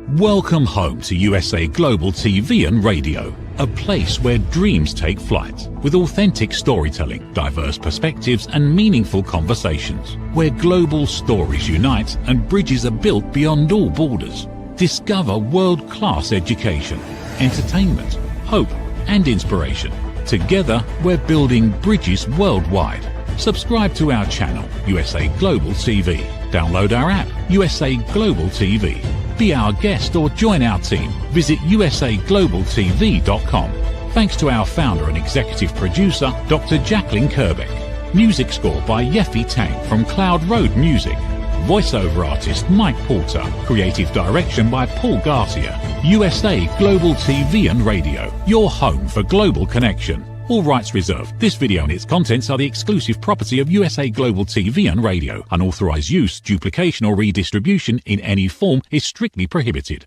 Welcome home to USA Global TV and Radio, a place where dreams take flight, with authentic storytelling, diverse perspectives and meaningful conversations, where global stories unite and bridges are built beyond all borders. Discover world-class education, entertainment, hope and inspiration. Together, we're building bridges worldwide. Subscribe to our channel, USA Global TV. Download our app, USA Global TV. Be our guest or join our team. Visit usaglobaltv.com. Thanks to our founder and executive producer, Dr. Jacqueline Kerbeck. Music score by Yeffy Tang from Cloud Road Music. Voiceover artist Mike Porter. Creative direction by Paul Garcia. USA Global TV and Radio, your home for global connection. All rights reserved. This video and its contents are the exclusive property of USA Global TV and Radio. Unauthorized use, duplication or redistribution in any form is strictly prohibited.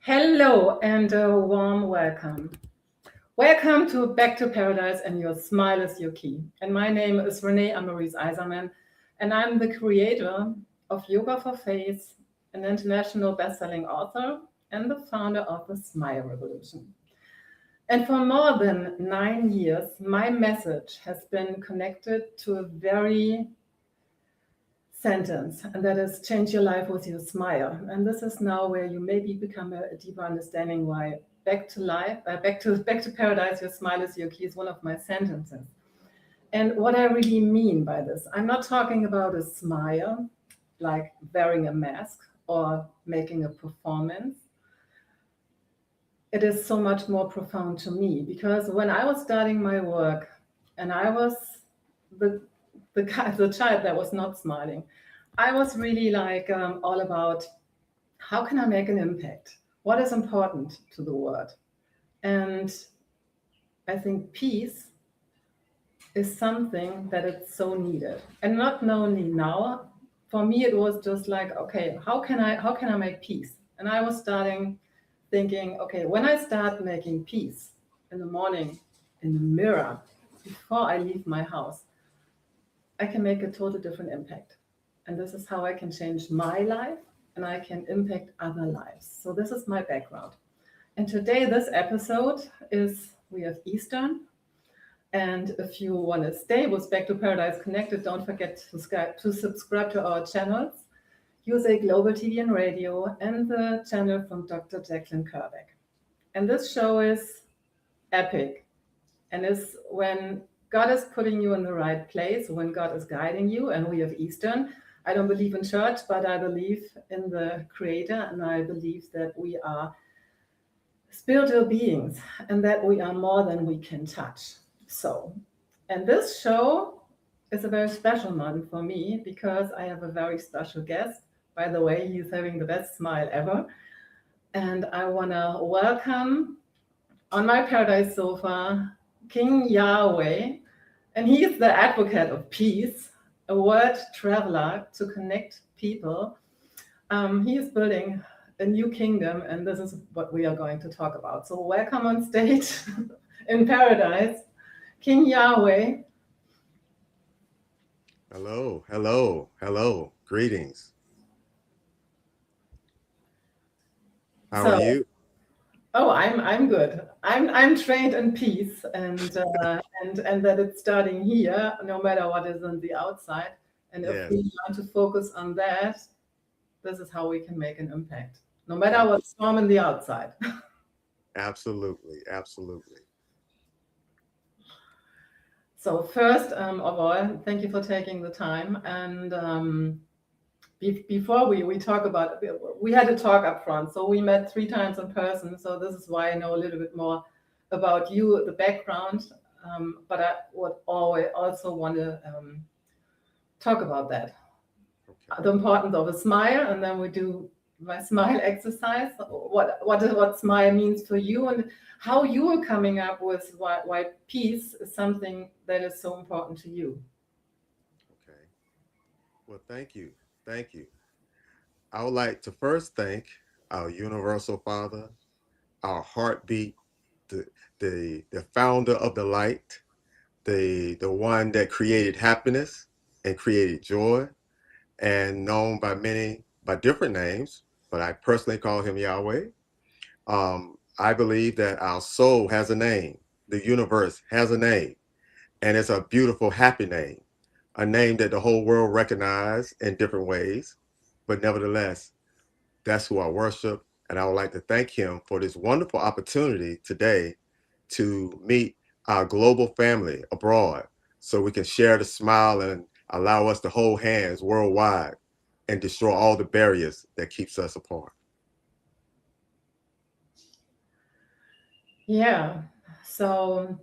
Hello and a warm welcome. Welcome to Back to Paradise and Your Smile is Your Key. And my name is Renée Ambarees ISERMANN, and I'm the creator of Yoga for Faith, an international best-selling author, and the founder of the Smile Revolution. And for more than 9 years, my message has been connected to a very sentence, and that is change your life with your smile. And this is now where you maybe become a deeper understanding why back to paradise, your smile is your key is one of my sentences. And what I really mean by this, I'm not talking about a smile, like wearing a mask or making a performance. It is so much more profound to me, because when I was starting my work and I was the child that was not smiling, I was really like all about how can I make an impact? What is important to the world? And I think peace is something that is so needed, and not only now. For me, it was just like, okay, how can I make peace? And I was starting thinking, okay, when I start making peace in the morning in the mirror before I leave my house, I can make a total different impact. And this is how I can change my life and I can impact other lives. So this is my background. And today, this episode is, we have Eastern. And if you want to stay with Back to Paradise Connected, don't forget to subscribe to our channels. USA Global TV and Radio, and the channel from Dr. Jacqueline Kerbeck. And this show is epic, and is when God is putting you in the right place, when God is guiding you. And we have Eastern. I don't believe in church, but I believe in the Creator, and I believe that we are spiritual beings and that we are more than we can touch. So, and this show is a very special one for me because I have a very special guest. By the way, he's having the best smile ever. And I want to welcome on my paradise sofa, King Yahweh. And he is the advocate of peace, a world traveler to connect people. He is building a new kingdom, and this is what we are going to talk about. So welcome on stage in paradise, King Yahweh. Hello, hello, hello. Greetings. How are you? Oh, I'm good. I'm trained in peace, and that it's starting here, no matter what is on the outside. And if we want to focus on that, this is how we can make an impact, no matter what's storm on the outside. Absolutely, absolutely. So first of all, thank you for taking the time. And before we talk about, we had a talk up front. So we met 3 times in person. So this is why I know a little bit more about you, the background. But I would always also want to talk about that. Okay. The importance of a smile, and then we do my smile exercise. What smile means for you, and how you are coming up with why peace is something that is so important to you. Okay. Well, thank you. Thank you. I would like to first thank our Universal Father, our heartbeat, the founder of the light, the one that created happiness and created joy, and known by many by different names, but I personally call him Yahweh. I believe that our soul has a name. The universe has a name, and it's a beautiful, happy name, a name that the whole world recognizes in different ways. But nevertheless, that's who I worship. And I would like to thank him for this wonderful opportunity today to meet our global family abroad so we can share the smile and allow us to hold hands worldwide and destroy all the barriers that keeps us apart. Yeah. So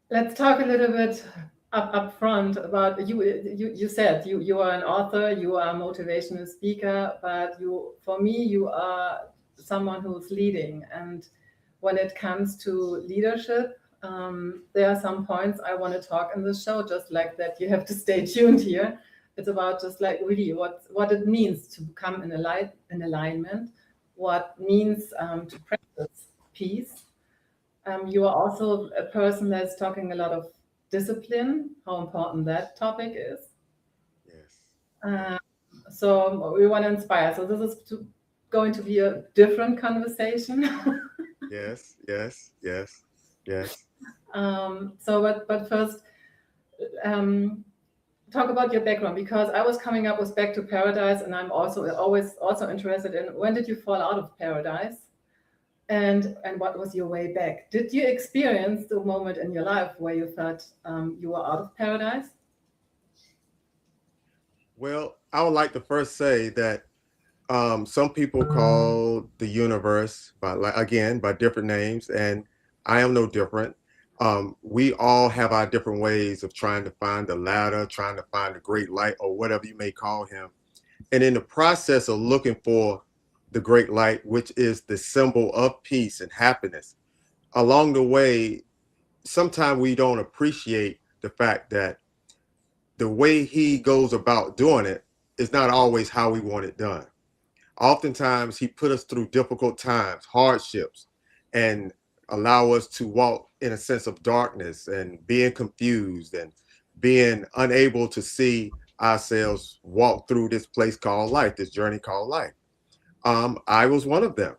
let's talk a little bit up front about you. You said you are an author, you are a motivational speaker, but for me, you are someone who's leading. And when it comes to leadership, there are some points I want to talk in this show, just like that. You have to stay tuned here. It's about just like really what it means to become in alignment, what means to practice peace. You are also a person that's talking a lot of discipline, how important that topic is. Yes. So we want to inspire. So this is going to be a different conversation. Yes, yes, yes, yes. But first, talk about your background, because I was coming up with Back to Paradise, and I'm always interested in when did you fall out of paradise? And what was your way back? Did you experience the moment in your life where you felt you were out of paradise? Well, I would like to first say that some people call the universe by different names, and I am no different. We all have our different ways of trying to find the ladder, trying to find the great light, or whatever you may call him. And in the process of looking for the great light, which is the symbol of peace and happiness, along the way, sometimes we don't appreciate the fact that the way he goes about doing it is not always how we want it done. Oftentimes he put us through difficult times, hardships, and allow us to walk in a sense of darkness and being confused and being unable to see ourselves walk through this place called life, this journey called life. I was one of them.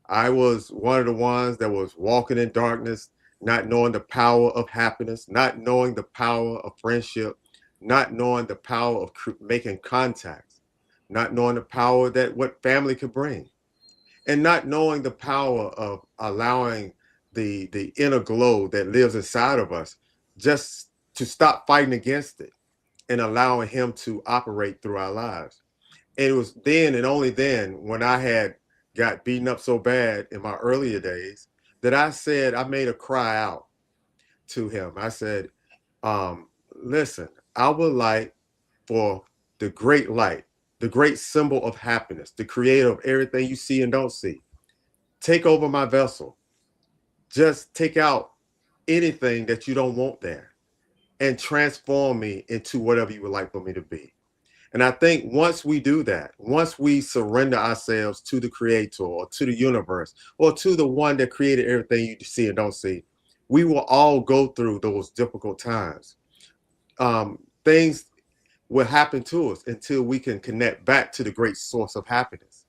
I was one of the ones that was walking in darkness, not knowing the power of happiness, not knowing the power of friendship, not knowing the power of making contacts, not knowing the power that what family could bring, and not knowing the power of allowing the inner glow that lives inside of us just to stop fighting against it and allowing him to operate through our lives. And it was then and only then when I had got beaten up so bad in my earlier days that I made a cry out to him. I said, listen, I would like for the great light, the great symbol of happiness, the creator of everything you see and don't see, take over my vessel. Just take out anything that you don't want there and transform me into whatever you would like for me to be. And I think once we do that, once we surrender ourselves to the creator or to the universe or to the one that created everything you see and don't see, we will all go through those difficult times. Things will happen to us until we can connect back to the great source of happiness.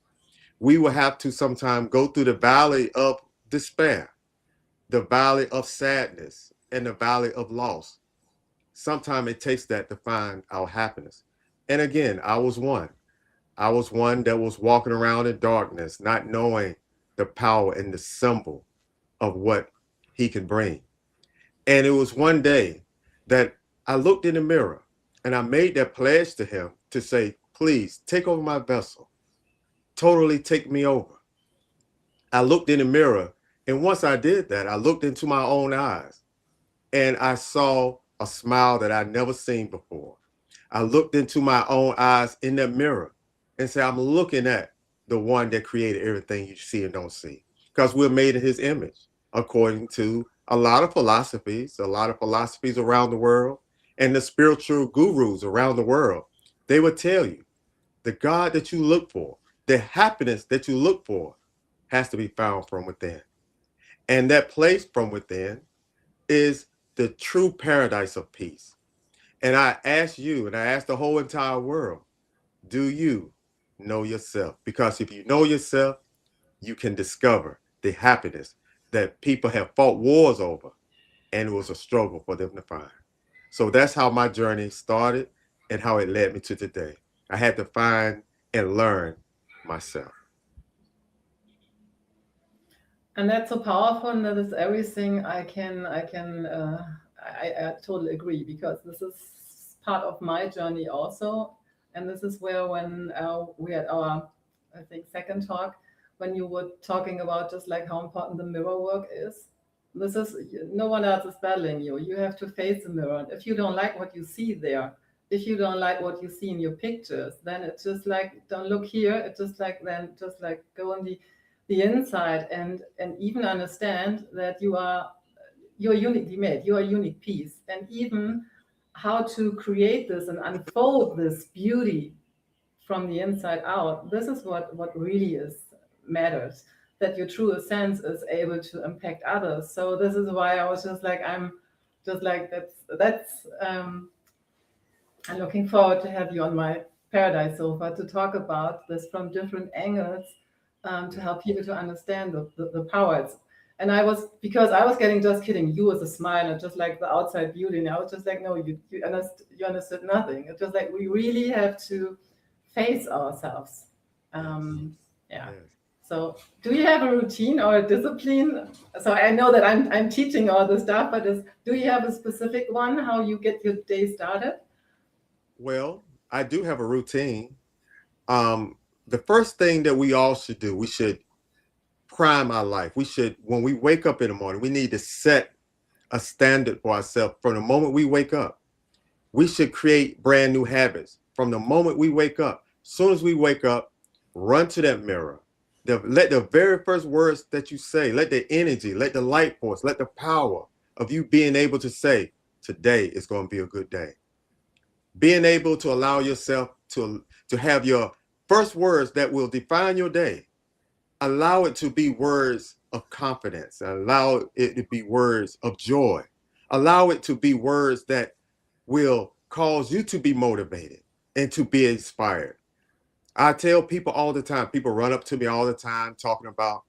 We will have to sometime go through the valley of despair, the valley of sadness, and the valley of loss. Sometimes it takes that to find our happiness. And again, I was one. I was one that was walking around in darkness, not knowing the power and the symbol of what he can bring. And it was one day that I looked in the mirror and I made that pledge to him to say, please take over my vessel, totally take me over. I looked in the mirror, and once I did that, I looked into my own eyes and I saw a smile that I'd never seen before. I looked into my own eyes in that mirror and said, I'm looking at the one that created everything you see and don't see, because we're made in his image, according to a lot of philosophies around the world and the spiritual gurus around the world. They would tell you the God that you look for, the happiness that you look for has to be found from within. And that place from within is the true paradise of peace. And I ask you, and I ask the whole entire world, do you know yourself? Because if you know yourself, you can discover the happiness that people have fought wars over, and it was a struggle for them to find. So that's how my journey started and how it led me to today. I had to find and learn myself. And that's so powerful, and that is everything I totally agree, because this is part of my journey also. And this is where, when we had our, I think, second talk, when you were talking about just like how important the mirror work is. This is, no one else is battling you. You have to face the mirror. And if you don't like what you see there, if you don't like what you see in your pictures, then it's just like, don't look here. It's just like, then just like go on the inside, and even understand that you're uniquely made, you're a unique piece, and even how to create this and unfold this beauty from the inside out. This is what really is matters, that your true essence is able to impact others. So this is why I was just like, I'm just like, that's I'm looking forward to have you on my paradise sofa to talk about this from different angles, to help people to understand the powers. And because I was getting, just kidding, you was a smile and just like the outside beauty. And I was just like, no, you understood nothing. It's just like, we really have to face ourselves. Yeah. Yes. So do you have a routine or a discipline? So I know that I'm teaching all this stuff, but do you have a specific one, how you get your day started? Well, I do have a routine. The first thing that we all should do, we should prime our life. We should, when we wake up in the morning, we need to set a standard for ourselves from the moment we wake up. We should create brand new habits from the moment we wake up. As soon as we wake up, run to that mirror. Let the very first words that you say, let the energy, let the light force, let the power of you being able to say, today is going to be a good day. Being able to allow yourself to have your first words that will define your day. Allow it to be words of confidence. Allow it to be words of joy. Allow it to be words that will cause you to be motivated and to be inspired. I tell people all the time, people run up to me all the time talking about,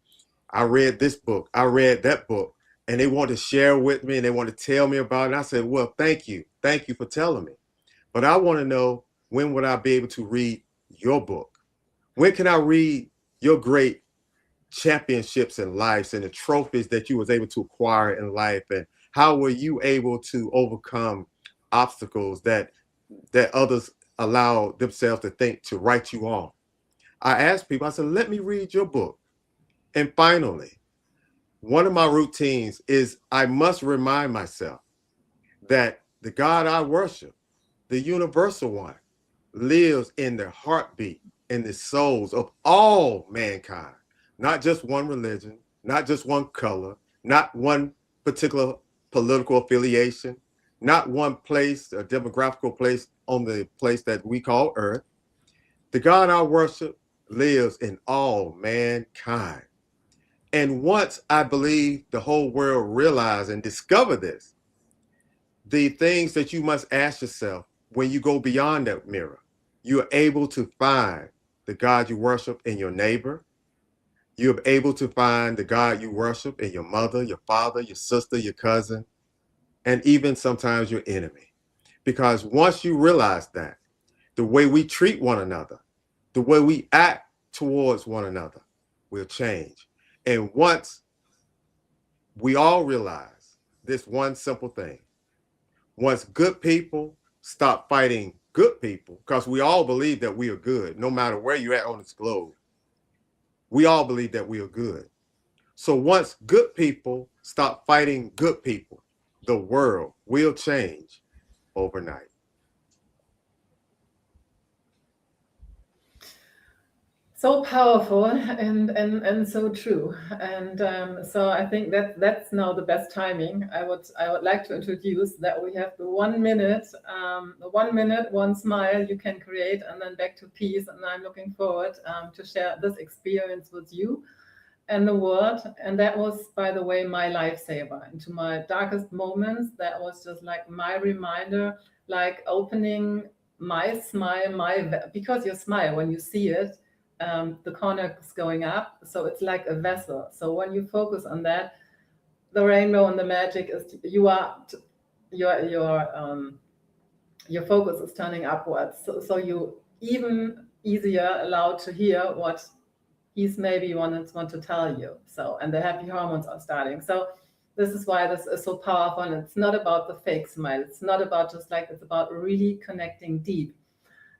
I read this book, I read that book, and they want to share with me and they want to tell me about it. And I said, well, thank you. Thank you for telling me. But I want to know, when would I be able to read your book? When can I read your great championships in life and the trophies that you was able to acquire in life, and how were you able to overcome obstacles that others allow themselves to think to write you off? I asked people, I said, let me read your book. And finally, one of my routines is I must remind myself that the God I worship, the universal one, lives in the heartbeat and the souls of all mankind, not just one religion, not just one color, not one particular political affiliation, not one place, a demographical place on the place that we call Earth. The God I worship lives in all mankind. And once I believe the whole world realize and discover this, the things that you must ask yourself when you go beyond that mirror, you're able to find the God you worship in your neighbor. You're able to find the God you worship in your mother, your father, your sister, your cousin, and even sometimes your enemy. Because once you realize that, the way we treat one another, the way we act towards one another will change. And once we all realize this one simple thing, once good people stop fighting good people, because we all believe that we are good, no matter where you're at on this globe, we all believe that we are good. So once good people stop fighting good people, the world will change overnight. So powerful, and so true. And so I think that's now the best timing. I would like to introduce that we have the 1 minute, the 1 minute, one smile you can create, and then back to peace. And I'm looking forward to share this experience with you and the world. And that was, by the way, my lifesaver into my darkest moments. That was just like my reminder, like opening my smile, because your smile, when you see it, the corner is going up, so it's like a vessel. So when you focus on that, the rainbow and the magic is your focus is turning upwards. So you even easier allowed to hear what he's maybe want to tell you. So, and the happy hormones are starting. So this is why this is so powerful. And it's not about the fake smile. It's not about just like, it's about really connecting deep.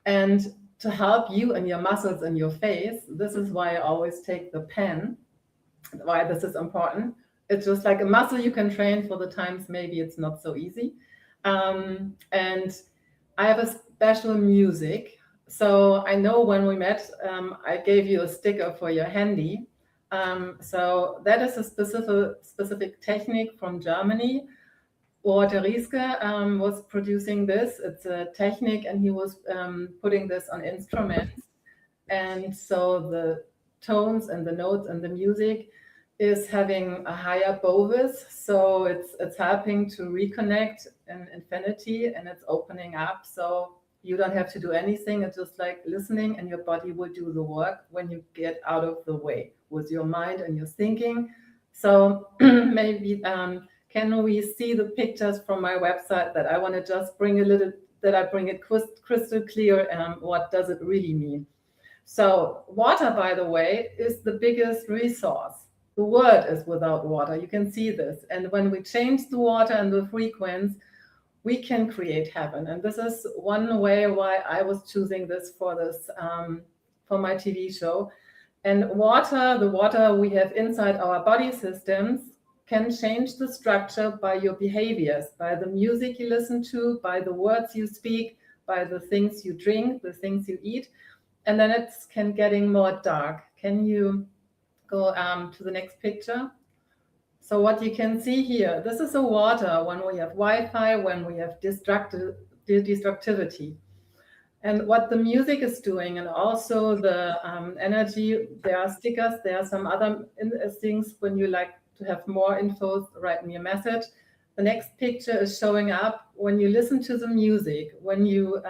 And to help you and your muscles in your face, this is why I always take the pen, why this is important. It's just like a muscle you can train for the times maybe it's not so easy. And I have a special music. So I know when we met, I gave you a sticker for your handy. So that is a specific technique from Germany. Walter Rieske was producing this. It's a technique, and he was putting this on instruments. And so the tones and the notes and the music is having a higher bovis. So it's helping to reconnect in infinity, and it's opening up. So you don't have to do anything. It's just like listening, and your body will do the work when you get out of the way with your mind and your thinking. So maybe can we see the pictures from my website that I want to just bring I bring it crystal clear. What does it really mean? So water, by the way, is the biggest resource. The world is without water. You can see this. And when we change the water and the frequency, we can create heaven. And this is one way why I was choosing this for my TV show. And the water we have inside our body systems can change the structure by your behaviors, by the music you listen to, by the words you speak, by the things you drink, the things you eat. And then it can getting more dark. Can you go to the next picture? So what you can see here, this is a water when we have Wi-Fi, when we have destructivity. And what the music is doing, and also the energy, there are stickers, there are some other things. When you like to have more info, write me a message. The next picture is showing up when you listen to the music, when you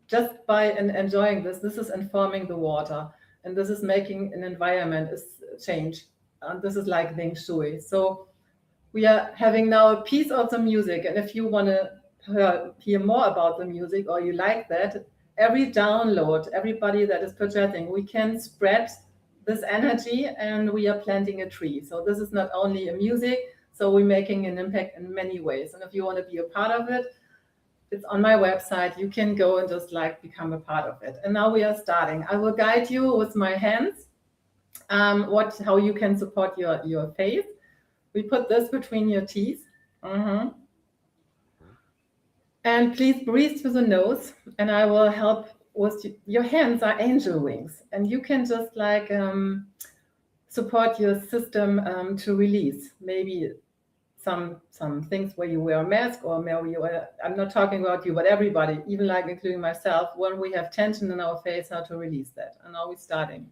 just by enjoying this is informing the water, and this is making an environment change. And this is like Feng Shui. So we are having now a piece of the music, and if you want to hear more about the music, or you like that, every download, everybody that is purchasing, we can spread this energy, and we are planting a tree. So this is not only a music, so we're making an impact in many ways. And if you want to be a part of it, it's on my website. You can go and just like become a part of it. And now we are starting. I will guide you with my hands, how you can support your face. We put this between your teeth. And please breathe through the nose, and I will help with your hands are angel wings, and you can just like support your system to release maybe some things where you wear a mask, or maybe I'm not talking about you, but everybody, even like including myself, when we have tension in our face, how to release that. And now we're starting.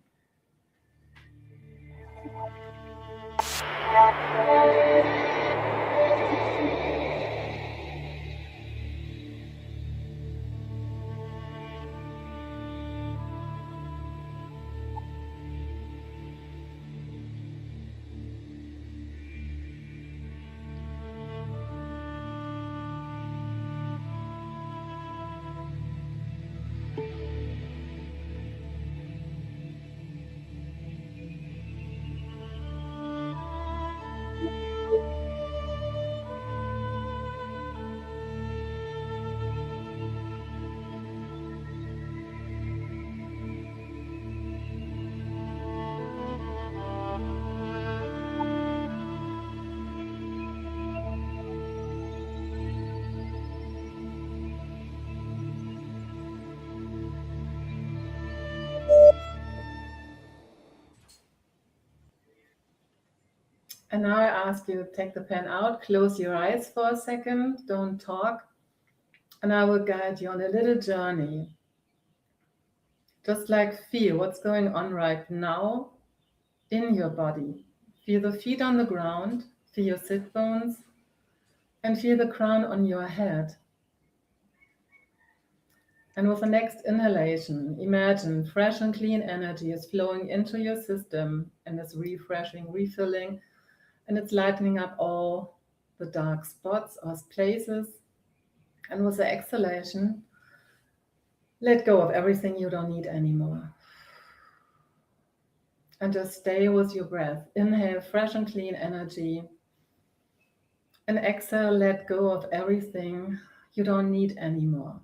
And now I ask you to take the pen out, close your eyes for a second, don't talk, and I will guide you on a little journey. Just like feel what's going on right now in your body. Feel the feet on the ground, feel your sit bones, And feel the crown on your head. And with the next inhalation, imagine fresh and clean energy is flowing into your system and is refreshing, refilling, and it's lightening up all the dark spots or places. And with the exhalation, let go of everything you don't need anymore. And just stay with your breath. Inhale fresh and clean energy. And exhale, let go of everything you don't need anymore.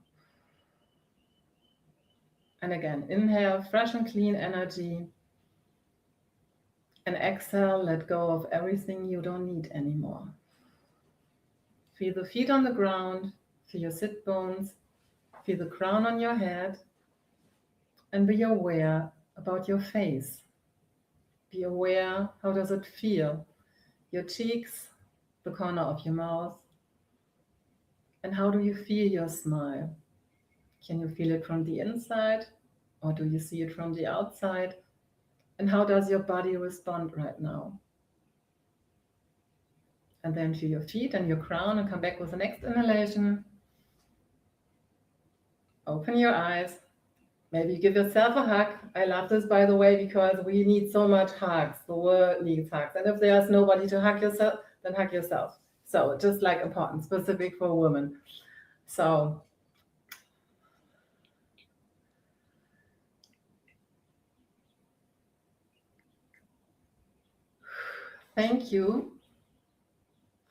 And again, inhale fresh and clean energy. And exhale, let go of everything you don't need anymore. Feel the feet on the ground, feel your sit bones, feel the crown on your head, and be aware about your face. Be aware, how does it feel? Your cheeks, the corner of your mouth, and how do you feel your smile? Can you feel it from the inside, or do you see it from the outside? And how does your body respond right now? And then feel your feet and your crown and come back with the next inhalation. Open your eyes. Maybe give yourself a hug. I love this, by the way, because we need so much hugs. The world needs hugs. And if there's nobody to hug yourself, then hug yourself. So just like important, specific for women. So thank you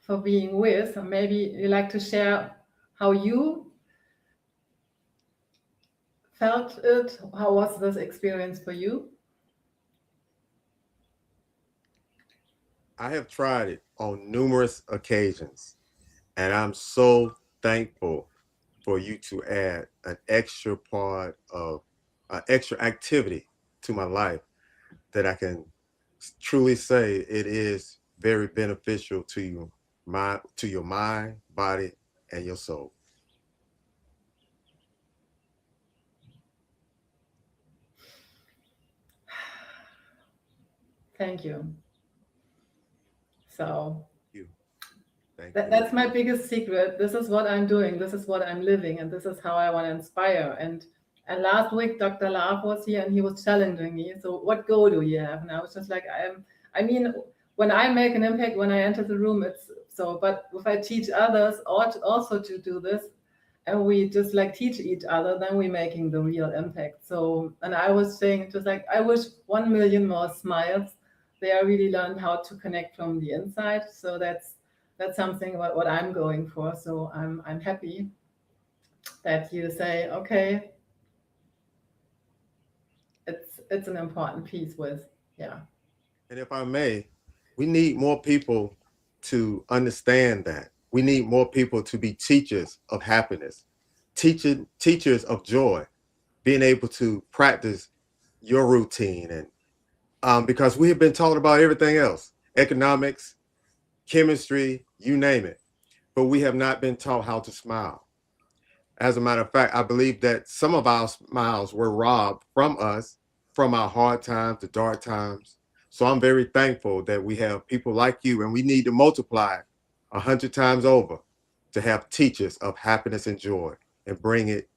for being with. Maybe you like to share how you felt it. How was this experience for you? I have tried it on numerous occasions, and I'm so thankful for you to add an extra part of extra activity to my life that I can truly say it is very beneficial to you, to your mind, body, and your soul. Thank you. So You. Thank you. that's my biggest secret. This is what I'm doing. This is what I'm living, and this is how I want to inspire. And last week, Dr. Laaf was here, and he was challenging me. So, what goal do you have? And I was just like, I mean, when I make an impact, when I enter the room, it's so. But if I teach others also to do this, and we just like teach each other, then we're making the real impact. So, and I was saying, just like, I wish 1 million more smiles. They are really learned how to connect from the inside. So that's something about what I'm going for. So I'm happy that you say, okay, it's an important piece with, yeah. And if I may, we need more people to understand that. We need more people to be teachers of happiness, teachers of joy, being able to practice your routine. And because we have been taught about everything else, economics, chemistry, you name it, but we have not been taught how to smile. As a matter of fact, I believe that some of our smiles were robbed from us, from our hard times, the dark times. So I'm very thankful that we have people like you, and we need to multiply 100 times over to have teachers of happiness and joy and bring it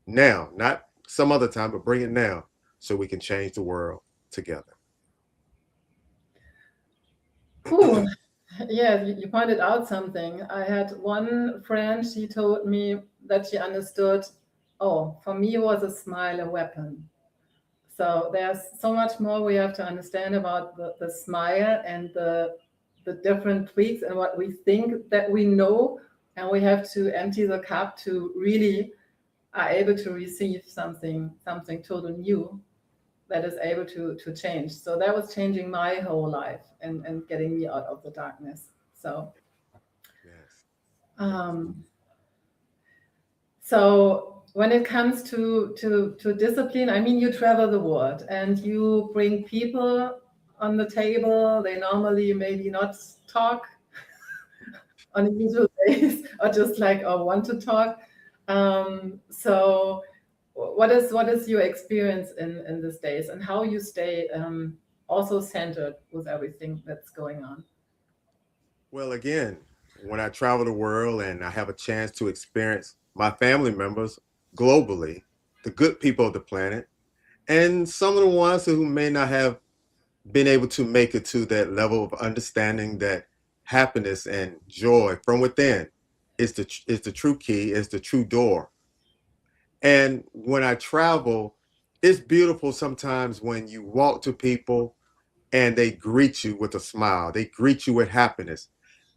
now, not some other time, but bring it now so we can change the world together. Cool. Yeah, you pointed out something. I had one friend, she told me that she understood, oh, for me was a smile a weapon. So there's so much more we have to understand about the smile and the different tweaks and what we think that we know, and we have to empty the cup to really are able to receive something totally new that is able to change. So that was changing my whole life and getting me out of the darkness. So Yes. um, so when it comes to discipline, I mean, you travel the world and you bring people on the table. They normally maybe not talk on a usual basis or just like or want to talk. So what is your experience in these days, and how you stay also centered with everything that's going on? Well, again, when I travel the world and I have a chance to experience my family members globally, the good people of the planet, and some of the ones who may not have been able to make it to that level of understanding that happiness and joy from within is the true key, is the true door. And when I travel, it's beautiful sometimes when you walk to people and they greet you with a smile. They greet you with happiness.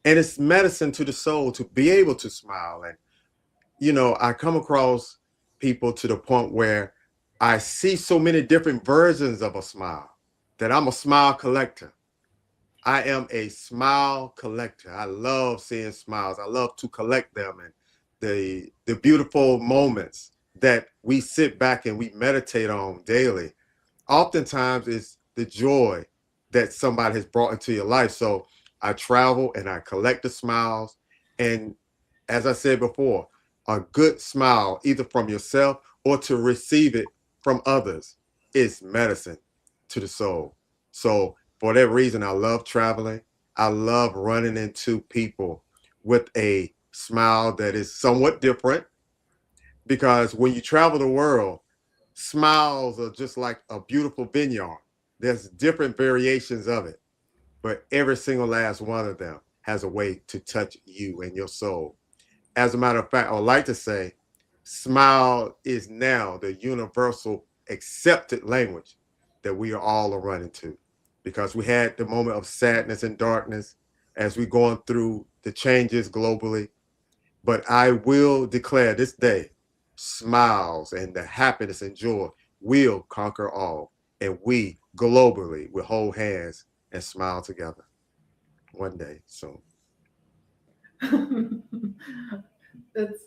And it's medicine to the soul to be able to smile. And, I come across people to the point where I see so many different versions of a smile that I'm a smile collector. I am a smile collector. I love seeing smiles. I love to collect them, and the beautiful moments that we sit back and we meditate on daily. Oftentimes it's the joy that somebody has brought into your life. So I travel and I collect the smiles. And as I said before, a good smile, either from yourself or to receive it from others, is medicine to the soul. So for that reason, I love traveling. I love running into people with a smile that is somewhat different, because when you travel the world, smiles are just like a beautiful vineyard. There's different variations of it, but every single last one of them has a way to touch you and your soul. As a matter of fact, I would like to say, smile is now the universal accepted language that we are all running to, because we had the moment of sadness and darkness as we're going through the changes globally. But I will declare this day, smiles and the happiness and joy will conquer all. And we globally will hold hands and smile together one day soon. It's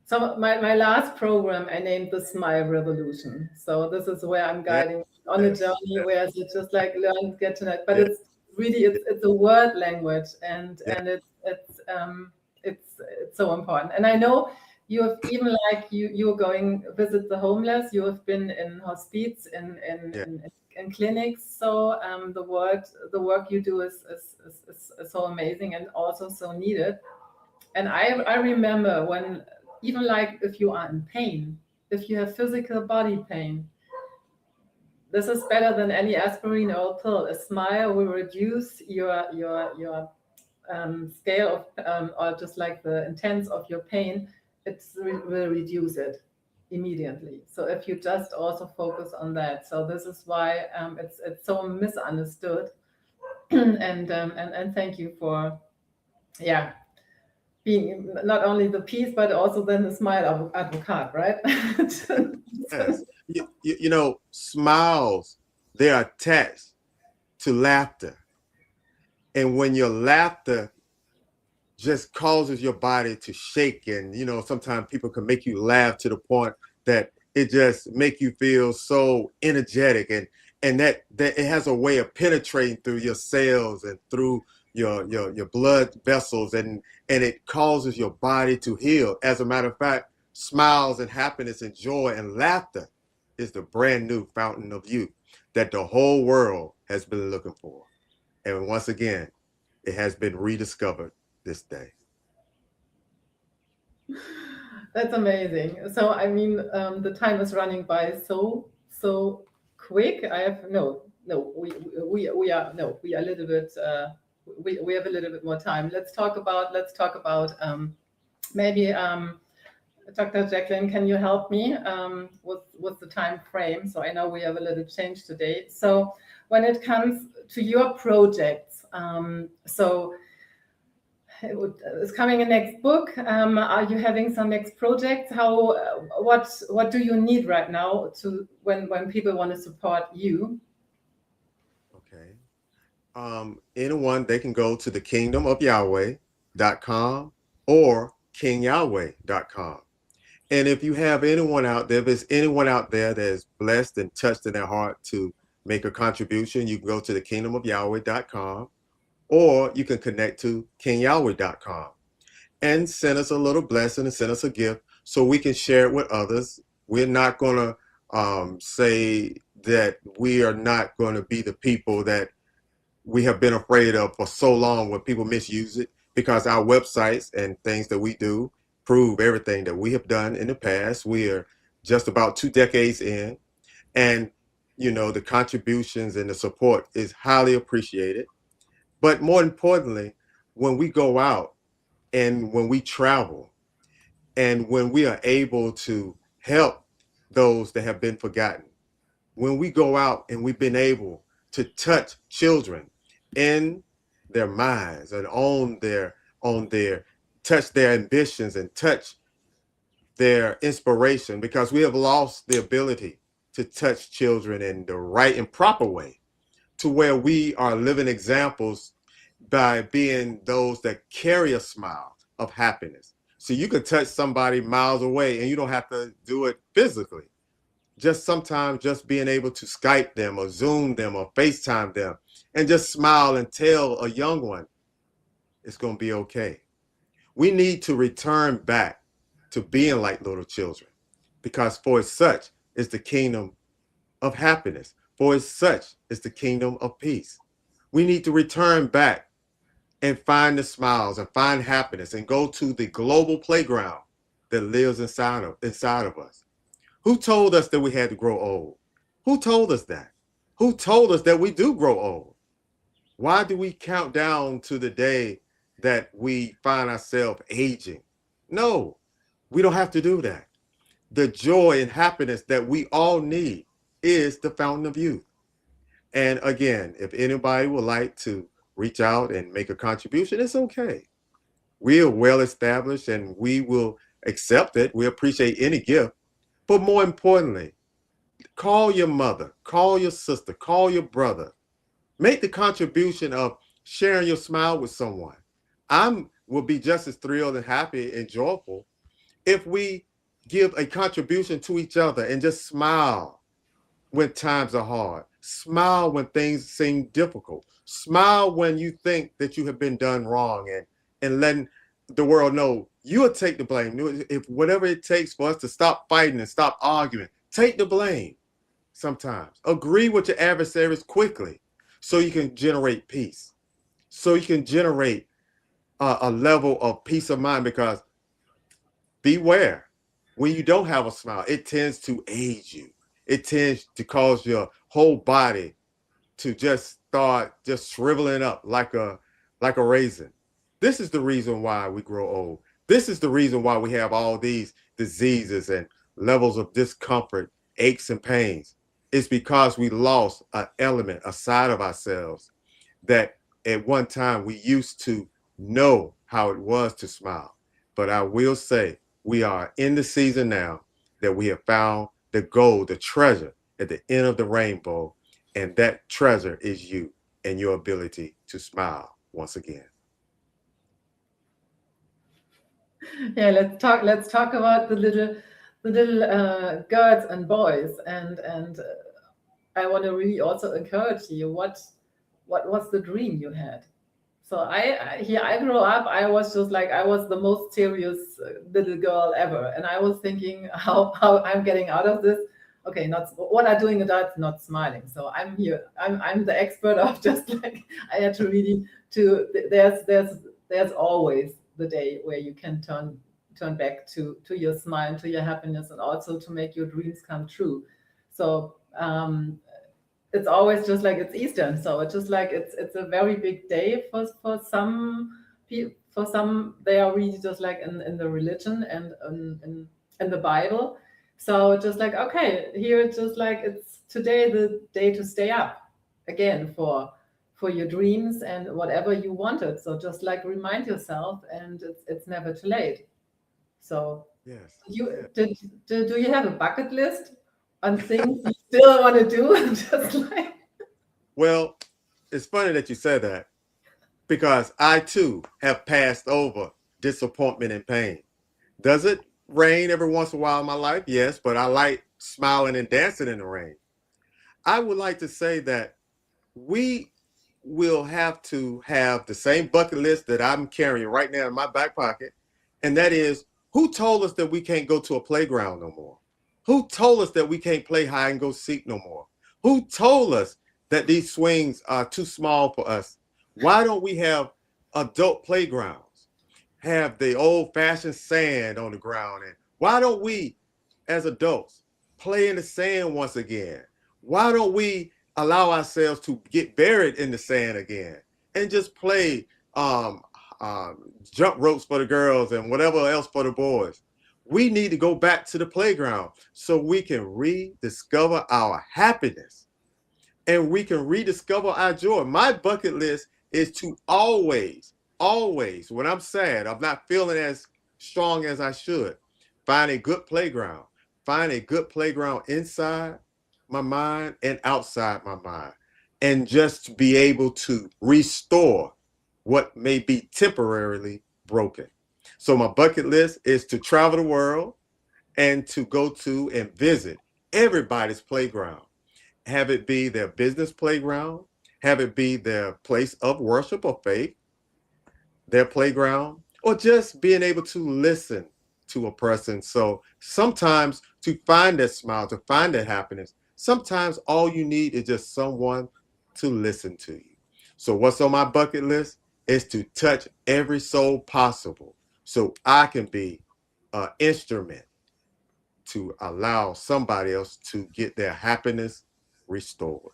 so my last program I named the Smile Revolution. So this is where I'm Yes, guiding on a yes, journey where it's just like learn, get to know it. But yes, it's really it's a word language, and yes, it's so important. And I know you have, even like you're going visit the homeless. You have been in hospice, yes, in clinics. So the work you do is so amazing and also so needed. And I remember when, even like if you are in pain, if you have physical body pain, this is better than any aspirin or pill. A smile will reduce your scale of or just like the intense of your pain. Will reduce it immediately. So if you just also focus on that, so this is why it's so misunderstood. And thank you for, yeah, being not only the peace but also then the smile advocate, right? yes. Smiles, they're attached to laughter. And when your laughter just causes your body to shake, and sometimes people can make you laugh to the point that it just make you feel so energetic, and that it has a way of penetrating through your cells and through your blood vessels, and it causes your body to heal. As a matter of fact, smiles and happiness and joy and laughter is the brand new fountain of youth that the whole world has been looking for. And once again, it has been rediscovered this day. That's amazing. So I mean, the time is running by so quick. I have no. We are no. We are a little bit. We have a little bit more time. Let's talk about maybe Dr. Jacqueline. Can you help me with the time frame? So I know we have a little change today. So when it comes to your projects, so is coming a next book. Are you having some next projects? What do you need right now to when people want to support you? Okay. Anyone, they can go to the kingdomofyahweh.com or kingyahweh.com. And if you have anyone out there, if there's anyone out there that is blessed and touched in their heart to make a contribution, you can go to the kingdomofyahweh.com, or you can connect to kingyahweh.com and send us a little blessing and send us a gift so we can share it with others. We're not going to say that we are not going to be the people that we have been afraid of for so long when people misuse it. because our websites and things that we do prove everything that we have done in the past. We are just about 2 decades in, and you know, the contributions and the support is highly appreciated. But more importantly, when we go out and when we travel and when we are able to help those that have been forgotten, when we go out and we've been able to touch children in their minds and on their touch their ambitions and touch their inspiration, because we have lost the ability to touch children in the right and proper way, to where we are living examples by being those that carry a smile of happiness. So you can touch somebody miles away and you don't have to do it physically. Just sometimes just being able to Skype them or Zoom them or FaceTime them and just smile and tell a young one it's going to be okay. We need to return back to being like little children, because for as such is the kingdom of happiness. For as such is the kingdom of peace. We need to return back and find the smiles and find happiness and go to the global playground that lives inside of us. Who told us that we had to grow old? Who told us that? Who told us that we do grow old? Why do we count down to the day that we find ourselves aging? No, we don't have to do that. The joy and happiness that we all need is the fountain of youth. And again, if anybody would like to reach out and make a contribution, it's okay. We are well established and we will accept it. We appreciate any gift. But more importantly, call your mother, call your sister, call your brother. Make the contribution of sharing your smile with someone. Will be just as thrilled and happy and joyful if we give a contribution to each other and just smile when times are hard. Smile when things seem difficult. Smile when you think that you have been done wrong, and letting the world know you'll take the blame. If whatever it takes for us to stop fighting and stop arguing, take the blame sometimes. Agree with your adversaries quickly so you can generate peace, so you can generate a level of peace of mind, because beware, when you don't have a smile, it tends to age you. It tends to cause your whole body to just start just shriveling up like a raisin. This is the reason why we grow old. This is the reason why we have all these diseases and levels of discomfort, aches and pains. It's because we lost an element, a side of ourselves that at one time we used to know how it was to smile. But I will say we are in the season now that we have found the gold, the treasure at the end of the rainbow. And that treasure is you and your ability to smile once again. Yeah, let's talk about the little girls and boys, and I want to really also encourage you. What was the dream you had? So I grew up, I was just like, I was the most serious little girl ever. And I was thinking how I'm getting out of this. Okay, not what I'm doing adults, not smiling. So I'm here. I'm the expert of just like, I had to really there's always the day where you can turn back to your smile, to your happiness, and also to make your dreams come true. So it's always just like it's Easter, so it's just like it's a very big day for some people. For some, they are really just like in the religion and in the Bible. So it's just like, okay, here it's just like it's today the day to stay up again for your dreams and whatever you wanted. So just like remind yourself, and it's never too late. So Yes. do you have a bucket list on things you still want to do? Just like, Well, it's funny that you said that, because I too have passed over disappointment and pain. Does it rain every once in a while in my life? Yes, but I like smiling and dancing in the rain. I would like to say that we will have to have the same bucket list that I'm carrying right now in my back pocket, and that is, who told us that we can't go to a playground no more? Who told us that we can't play hide and go seek no more? Who told us that these swings are too small for us? Why don't we have adult playgrounds? have the old-fashioned sand on the ground? And why don't we, as adults, play in the sand once again? Why don't we allow ourselves to get buried in the sand again and just play um, jump ropes for the girls and whatever else for the boys? We need to go back to the playground so we can rediscover our happiness and we can rediscover our joy. My bucket list is to always, always, when I'm sad, I'm not feeling as strong as I should, find a good playground. Find a good playground inside my mind and outside my mind. And just be able to restore what may be temporarily broken. So my bucket list is to travel the world and to go to and visit everybody's playground. Have it be their business playground, have it be their place of worship or faith, their playground, or just being able to listen to a person. So sometimes to find that smile, to find that happiness, sometimes all you need is just someone to listen to you. So what's on my bucket list is to touch every soul possible so I can be an instrument to allow somebody else to get their happiness restored.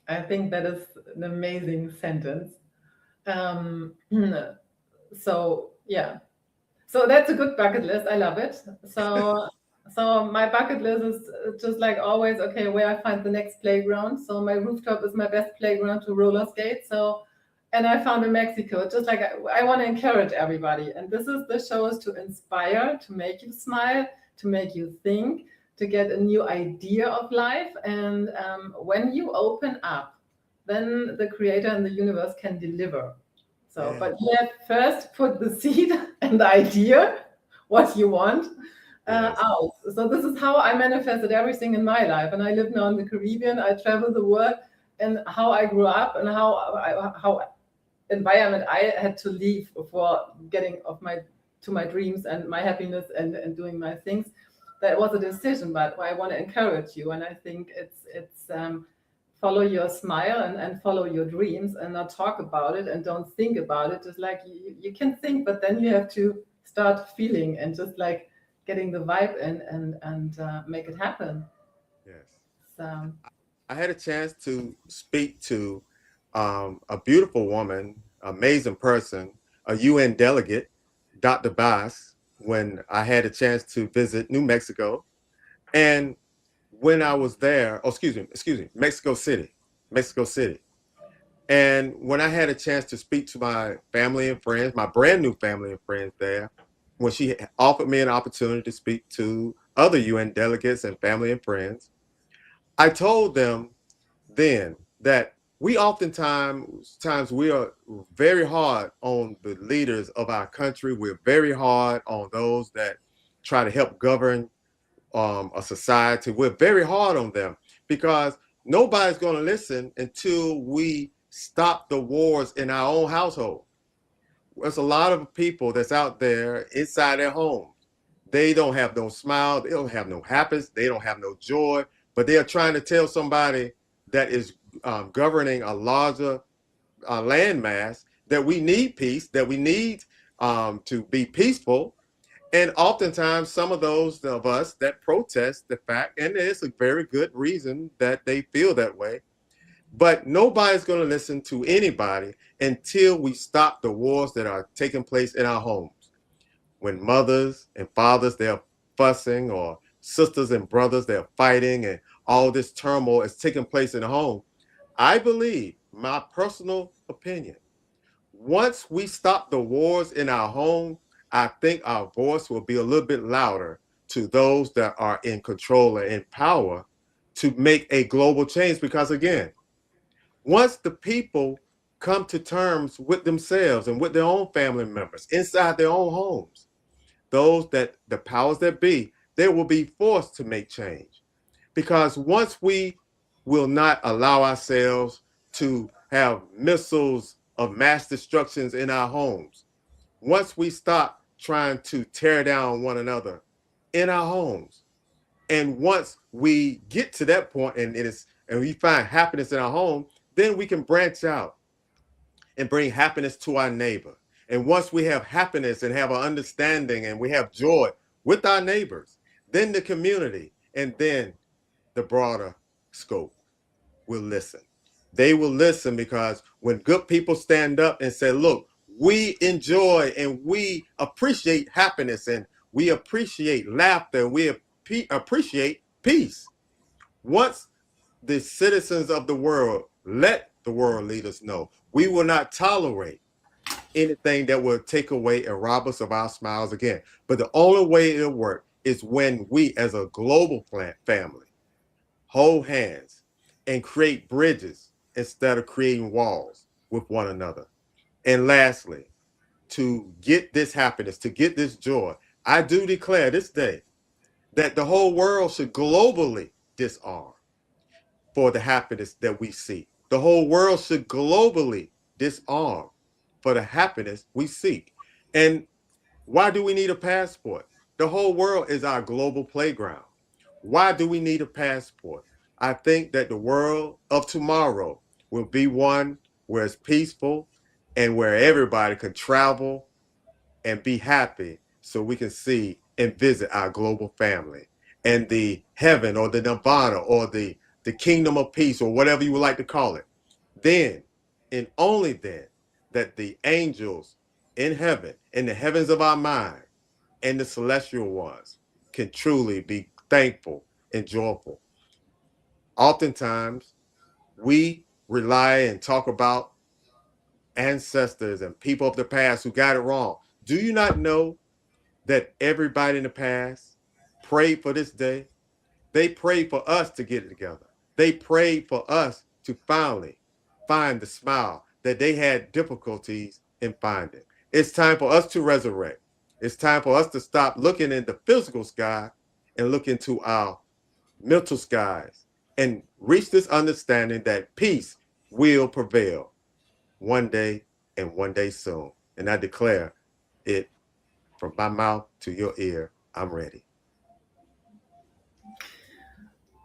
I think that is an amazing sentence. Um, so yeah, so that's a good bucket list. I love it. So my bucket list is just like always, okay, where I find the next playground. So my rooftop is my best playground to roller skate. So, and I found in Mexico, just like I want to encourage everybody. And the show is to inspire, to make you smile, to make you think, to get a new idea of life. And when you open up, then the creator and the universe can deliver. So, Yeah. but you have first put the seed and the idea, what you want, Yes. out. So this is how I manifested everything in my life. And I live now in the Caribbean. I travel the world, and how I grew up and how environment I had to leave for getting to my dreams and my happiness and doing my things. That was a decision, but I want to encourage you. And I think it's follow your smile and follow your dreams and not talk about it and don't think about it. Just like you can think, but then you have to start feeling and just like getting the vibe and make it happen. Yes. So I had a chance to speak to a beautiful woman, amazing person, a UN delegate, Dr. Bass, when I had a chance to visit New Mexico. And when I was there, oh, excuse me, Mexico City. And when I had a chance to speak to my family and friends, my brand new family and friends there, when she offered me an opportunity to speak to other UN delegates and family and friends, I told them then that we oftentimes we are very hard on the leaders of our country. We're very hard on those that try to help govern a society. We're very hard on them because nobody's going to listen until we stop the wars in our own household. There's a lot of people that's out there inside their homes. They don't have no smile. They don't have no happiness. They don't have no joy. But they are trying to tell somebody that is governing a larger landmass that we need peace, that we need to be peaceful. And oftentimes, some of those of us that protest the fact, and it's a very good reason that they feel that way, but nobody's going to listen to anybody until we stop the wars that are taking place in our homes. When mothers and fathers, they're fussing, or sisters and brothers, they're fighting, and all this turmoil is taking place in the home. I believe, my personal opinion, once we stop the wars in our home, I think our voice will be a little bit louder to those that are in control and in power to make a global change. Because again, once the people come to terms with themselves and with their own family members inside their own homes, those that the powers that be, they will be forced to make change. Because once we will not allow ourselves to have missiles of mass destructions in our homes, once we stop trying to tear down one another in our homes, and once we get to that point and we find happiness in our home, then we can branch out and bring happiness to our neighbor. And once we have happiness and have an understanding and we have joy with our neighbors, then the community and then the broader scope will listen. They will listen because when good people stand up and say, look, we enjoy and we appreciate happiness and we appreciate laughter, we appreciate peace. Once the citizens of the world let the world leaders know, we will not tolerate anything that will take away and rob us of our smiles again. But the only way it'll work is when we as a global family hold hands and create bridges instead of creating walls with one another. And lastly, to get this happiness, to get this joy, I do declare this day that the whole world should globally disarm for the happiness that we seek. The whole world should globally disarm for the happiness we seek. And why do we need a passport? The whole world is our global playground. Why do we need a passport? I think that the world of tomorrow will be one where it's peaceful and where everybody can travel and be happy so we can see and visit our global family and the heaven or the nirvana or the kingdom of peace or whatever you would like to call it. Then and only then that the angels in heaven, in the heavens of our mind, and the celestial ones can truly be thankful and joyful. Oftentimes, we rely and talk about ancestors and people of the past who got it wrong. Do you not know that everybody in the past prayed for this day? They prayed for us to get it together. They prayed for us to finally find the smile that they had difficulties in finding. It's time for us to resurrect. It's time for us to stop looking in the physical sky and look into our mental skies and reach this understanding that peace will prevail one day and one day soon. And I declare it from my mouth to your ear. I'm ready.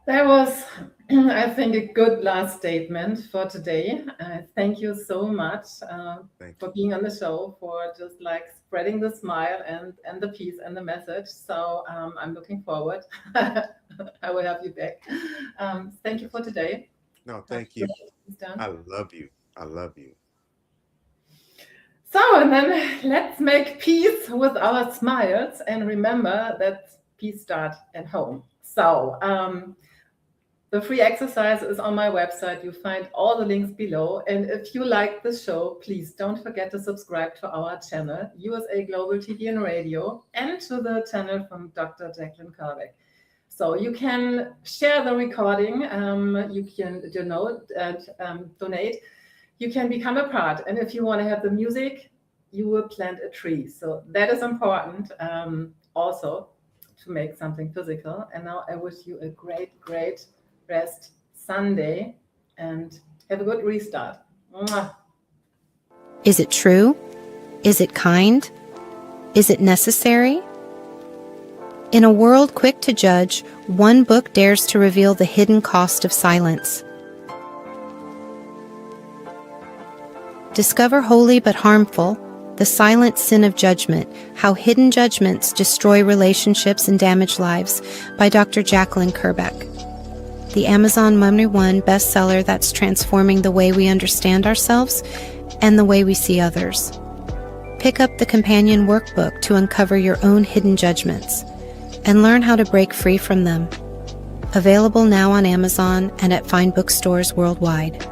That was, I think, a good last statement for today. Thank you so much for being on the show, for just like spreading the smile and the peace and the message. So I'm looking forward. I will have you back. Thank you for today. No, thank you. I love you. I love you. So, and then let's make peace with our smiles and remember that peace starts at home. So, the free exercise is on my website. You find all the links below. And if you like the show, please don't forget to subscribe to our channel, USA Global TV and Radio, and to the channel from Dr. Jacqueline Kerbeck. So you can share the recording, you can donate, you can become a part. And if you want to have the music, you will plant a tree. So that is important also to make something physical. And now I wish you a great, great rest Sunday and have a good restart. Mwah. Is it true? Is it kind? Is it necessary? In a world quick to judge, one book dares to reveal the hidden cost of silence. Discover holy but harmful, the silent sin of judgment, how hidden judgments destroy relationships and damage lives, by Dr. Jacqueline Kerbeck. The Amazon #1 bestseller that's transforming the way we understand ourselves and the way we see others. Pick up the companion workbook to uncover your own hidden judgments and learn how to break free from them. Available now on Amazon and at fine bookstores worldwide.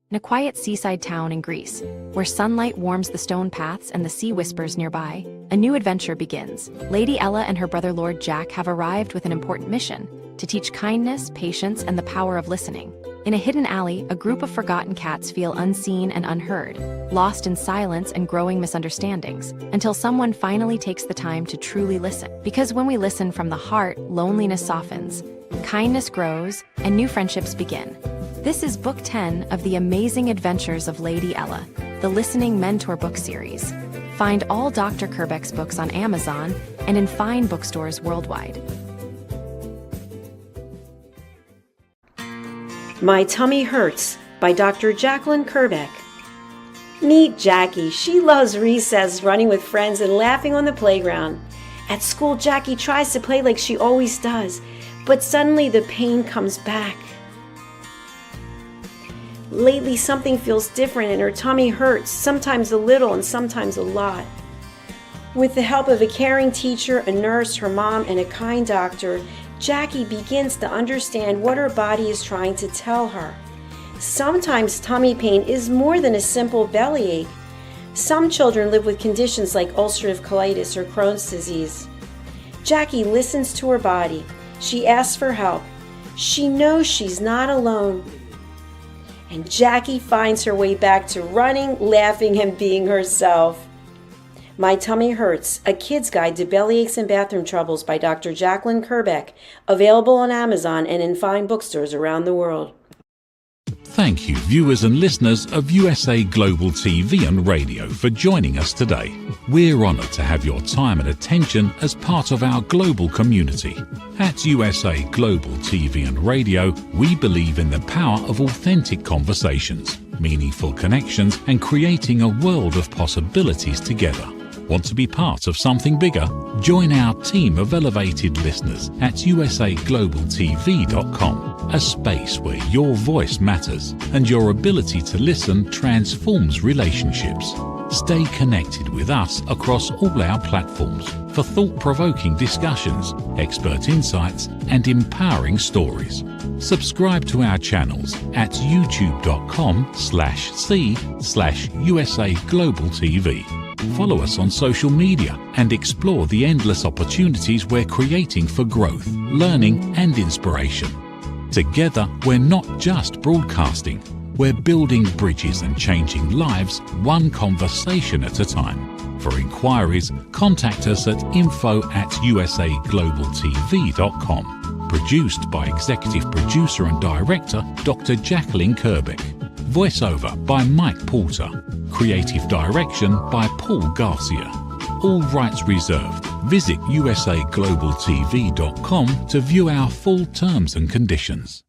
In a quiet seaside town in Greece, where sunlight warms the stone paths and the sea whispers nearby, a new adventure begins. Lady Ella and her brother Lord Jack have arrived with an important mission: to teach kindness, patience, and the power of listening. In a hidden alley, a group of forgotten cats feel unseen and unheard, lost in silence and growing misunderstandings, until someone finally takes the time to truly listen. Because when we listen from the heart, loneliness softens, kindness grows, and new friendships begin. This is Book 10 of The Amazing Adventures of Lady Ella, the Listening Mentor book series. Find all Dr. Kerbeck's books on Amazon and in fine bookstores worldwide. My Tummy Hurts by Dr. Jacqueline Kerbeck. Meet Jackie. She loves recess, running with friends and laughing on the playground. At school, Jackie tries to play like she always does, but suddenly the pain comes back. Lately, something feels different and her tummy hurts, sometimes a little and sometimes a lot. With the help of a caring teacher, a nurse, her mom, and a kind doctor, Jackie begins to understand what her body is trying to tell her. Sometimes tummy pain is more than a simple bellyache. Some children live with conditions like ulcerative colitis or Crohn's disease. Jackie listens to her body. She asks for help. She knows she's not alone. And Jackie finds her way back to running, laughing, and being herself. My Tummy Hurts, a kid's guide to bellyaches and bathroom troubles by Dr. Jacqueline Kerbeck, available on Amazon and in fine bookstores around the world. Thank you, viewers and listeners of USA Global TV and Radio, for joining us today. We're honoured to have your time and attention as part of our global community. At USA Global TV and Radio, we believe in the power of authentic conversations, meaningful connections, and creating a world of possibilities together. Want to be part of something bigger? Join our team of elevated listeners at usaglobaltv.com, a space where your voice matters and your ability to listen transforms relationships. Stay connected with us across all our platforms for thought-provoking discussions, expert insights, and empowering stories. Subscribe to our channels at youtube.com/c/USAGlobalTV. Follow us on social media and explore the endless opportunities we're creating for growth, learning, and inspiration. Together, we're not just broadcasting, we're building bridges and changing lives one conversation at a time. For inquiries, contact us at info@usaglobaltv.com. Produced by Executive Producer and Director Dr. Jacqueline Kerbeck. Voiceover by Mike Porter. Creative direction by Paul Garcia. All rights reserved. Visit usaglobaltv.com to view our full terms and conditions.